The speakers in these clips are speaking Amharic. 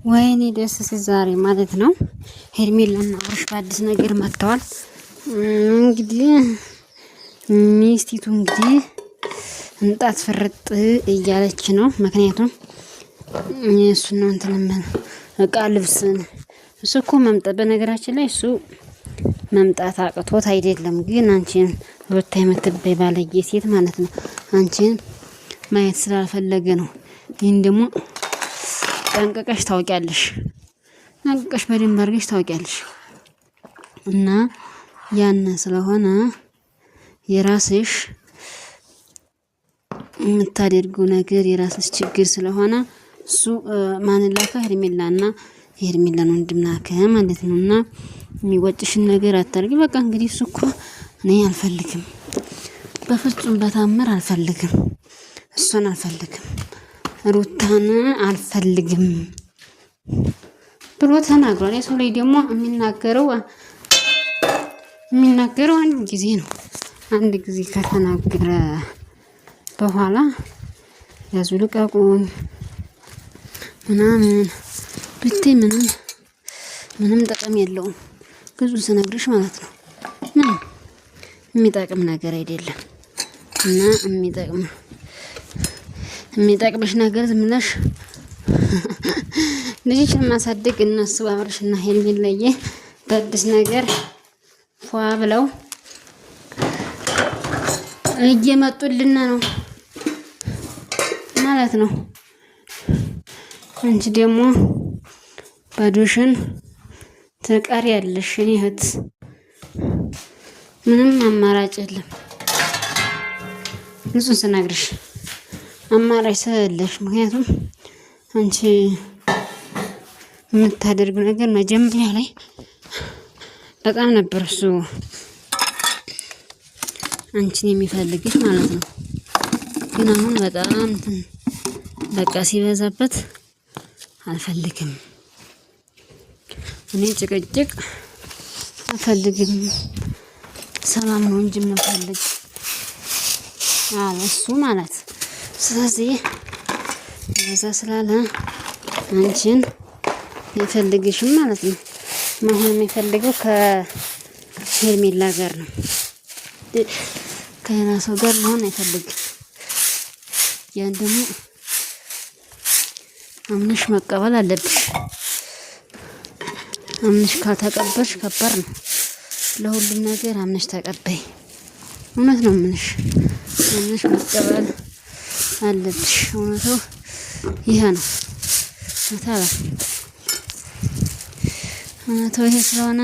ወይኔ ደስ ሲል ዛሬ ማለት ነው። ሄርሜላና አብርሽ በአዲስ ነገር መጥተዋል። እንግዲህ ሚስቲቱ እንግዲህ እንጣት ፍርጥ እያለች ነው። ምክንያቱም እሱ ነው እንትን እቃ ልብስን እሱ እኮ መምጣት በነገራችን ላይ እሱ መምጣት አቅቶት አይደለም፣ ግን አንቺን ሩታ የምትበይ ባለጌ ሴት ማለት ነው አንቺን ማየት ስላልፈለገ ነው። ይህን ደግሞ ጠንቀቀሽ ታውቂያለሽ፣ ጠንቀቀሽ በደንብ አድርገሽ ታውቂያለሽ። እና ያን ስለሆነ የራስሽ የምታደርገው ነገር የራስሽ ችግር ስለሆነ እሱ ማን ላከ? ሄርሜላና የሄርሜላን ወንድም ላከ ማለት ነው። እና የሚወጭሽን ነገር አታርጊ። በቃ እንግዲህ እሱ እኮ እኔ አልፈልግም፣ በፍጹም በታምር አልፈልግም፣ እሷን አልፈልግም፣ ሩታን አልፈልግም ብሎ ተናግሯል። የሰው ላይ ደግሞ የሚናገረው አንድ ጊዜ ነው። አንድ ጊዜ ከተናገረ በኋላ ያዙ ልቀቁኝ ምናምን ብትይ ምንም ጥቅም የለውም። ብዙ ስነግርሽ ማለት ነው ምንም የሚጠቅም ነገር አይደለም። እና የሚጠቅምሽ ነገር ዝም ብለሽ ልጅሽን ማሳደግ። እነሱ አብርሽና ሄርሜላዬ በአዲስ ነገር ፏ ብለው እየመጡልን ነው ማለት ነው። አንቺ ደግሞ ባዶሽን ትቀሪያለሽ የኔ እህት። ምንም አማራጭ የለም። ንጹህ ስነግርሽ አማራጭ ስለሌለሽ፣ ምክንያቱም አንቺ የምታደርገው ነገር መጀመሪያ ላይ በጣም ነበር እሱ አንቺን የሚፈልግሽ ማለት ነው። ግን አሁን በጣም በቃ ሲበዛበት አልፈልግም፣ እኔ ጭቅጭቅ አልፈልግም፣ ሰላም ነው እንጂ የምፈልግ አለ እሱ ማለት። ስለዚህ እንደዛ ስላለ አንቺን ይፈልግሽም ማለት ነው። መሆን የሚፈልገው ከሄርሜላ ጋር ነው፣ ከሌላ ሰው ጋር መሆን አይፈልግም። ያን ደግሞ አምነሽ መቀበል አለብሽ። አምነሽ ካልተቀበልሽ ከባድ ነው። ለሁሉም ነገር አምነሽ ተቀበይ። እውነት ነው ምንሽ አምነሽ መቀበል አለብሽ። እውነቱ ይሄ ነው። እውነቱ ይሄ ስለሆነ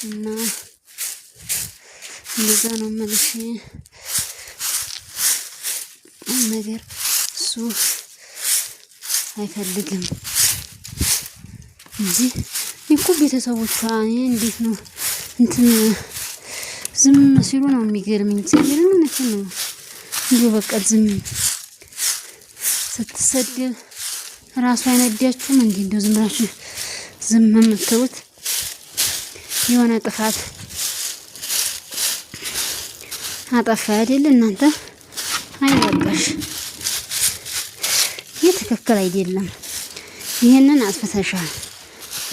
እና እንደዛ ነው የምልሽ ነገር እሱ አይፈልግም እንጂ እኮ ቤተሰቦቿ እንዴት ነው እንትን ዝም ሲሉ ነው የሚገርምኝ። እግዚአብሔርን እውነቴን ነው። እንዲሁ በቃ ዝም ስትሰደብ ራሱ አይነዳችሁም እንዴ? እንደው ዝም ብላችሁ ዝም የምትሉት የሆነ ጥፋት አጠፋ አይደል እናንተ? አይበቃሽ፣ ይህ ትክክል አይደለም። ይሄንን አጥፍተሻል፣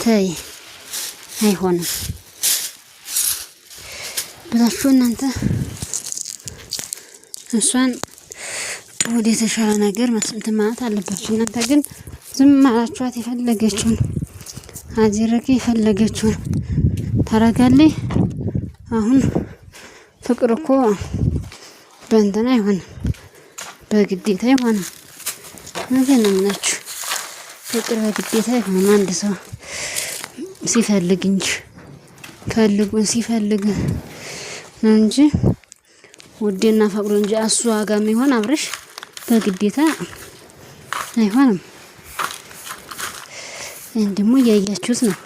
ተይ፣ አይሆንም ብላችሁ እናንተ እሷን ወደ የተሻለ ነገር መስምት ማለት አለባችሁ። እናንተ ግን ዝም አላችኋት። የፈለገችውን አዚረቂ የፈለገችውን ታረጋለች። አሁን ፍቅር እኮ በእንትን አይሆንም፣ በግዴታ አይሆንም። እውነቴን ነው የምላችሁ፣ ፍቅር በግዴታ አይሆንም። አንድ ሰው ሲፈልግ እንጂ ፈልጉን ሲፈልግ ነው እንጂ ውዴና ፈቅዶ እንጂ እሱ ዋጋ የሚሆን አብርሽ በግዴታ አይሆንም። ይህን ደግሞ እያያችሁት ነው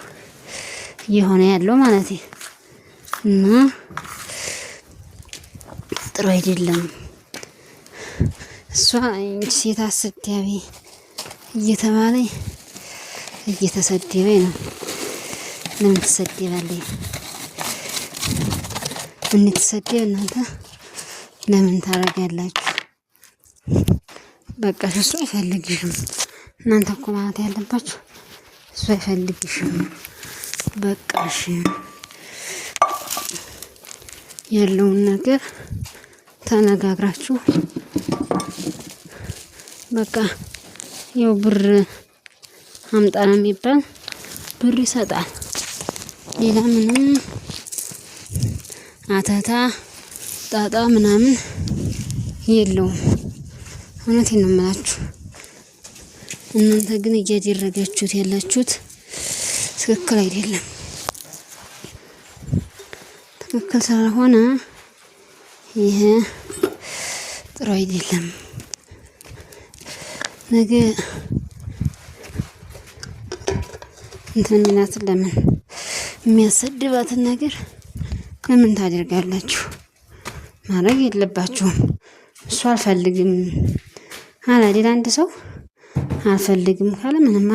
እየሆነ ያለው ማለት እና ጥሩ አይደለም። እሷ ሴት አሰዳቢ እየተባለ እየተሰደበ ነው። ለምን ትሰደባለች? እንድትሰደብ እናንተ ለምን ታረጋላችሁ? በቃ እሱ አይፈልግሽም። እናንተ እኮ ማለት ያለባችሁ እሱ አይፈልግሽም፣ በቃሽ ያለውን ነገር ተነጋግራችሁ በቃ ያው ብር አምጣ ነው የሚባል ብር ይሰጣል። ሌላ ምንም አተታ ጣጣ ምናምን የለውም። እውነቴን ነው የምላችሁ። እናንተ ግን እያደረጋችሁት ያላችሁት ትክክል አይደለም። ትክክል ስላልሆነ ይሄ ጥሩ አይደለም። ነገ እንትን የሚላትን ለምን የሚያሰድባትን ነገር ለምን ታደርጋላችሁ? ማድረግ የለባችሁም። እሱ አልፈልግም አለ አይደል? አንድ ሰው አልፈልግም ካለ ምንም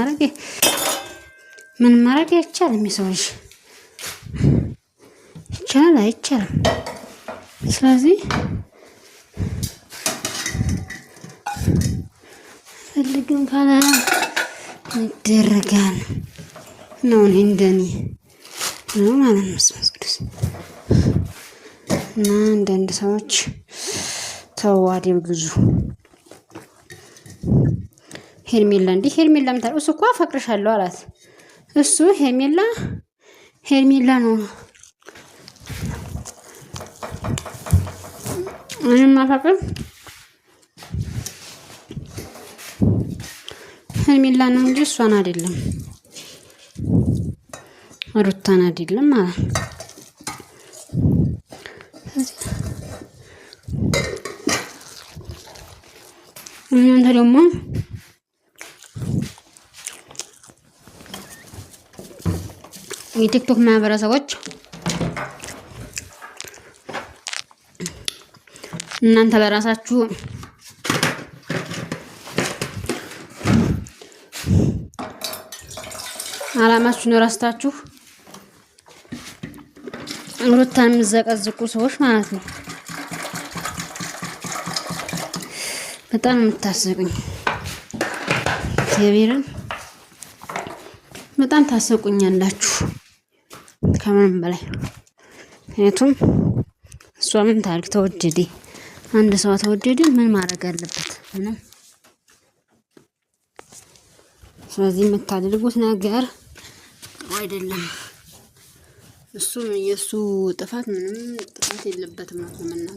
ማድረግ አይቻልም። የሰው ልጅ ይቻላል አይቻልም። ስለዚህ ፈልግም ካለ ይደረጋል ነው። እኔ እንደኔ ነው ማለት ነው። መስመር ቅዱስ እና አንዳንድ ሰዎች ተዋዴው ብዙ ሄርሜላ ሄርሜላ ምታል እሱ እኮ አፈቅርሻለሁ አላት። እሱ ሄርሜላ ነው እኔም አፈቅር ሄርሜላ ነው እንጂ እሷን አይደለም፣ ሩታን አይደለም ማለት ነው። እናንተ ደግሞ የቲክቶክ ማህበረሰቦች እናንተ ለራሳችሁ አላማችሁን ረስታችሁ ሩታን የምትዘቀዝቁ ሰዎች ማለት ነው። በጣም የምታስቁኝ እግዚአብሔርን በጣም ታስቁኛላችሁ ከምንም በላይ። ምክንያቱም እሷ ምን ታርግ ተወደደ፣ አንድ ሰው ተወደደ ምን ማድረግ አለበት? ምንም። ስለዚህ የምታደርጉት ነገር አይደለም። እሱ የሱ ጥፋት ምንም ጥፋት የለበትም ነው።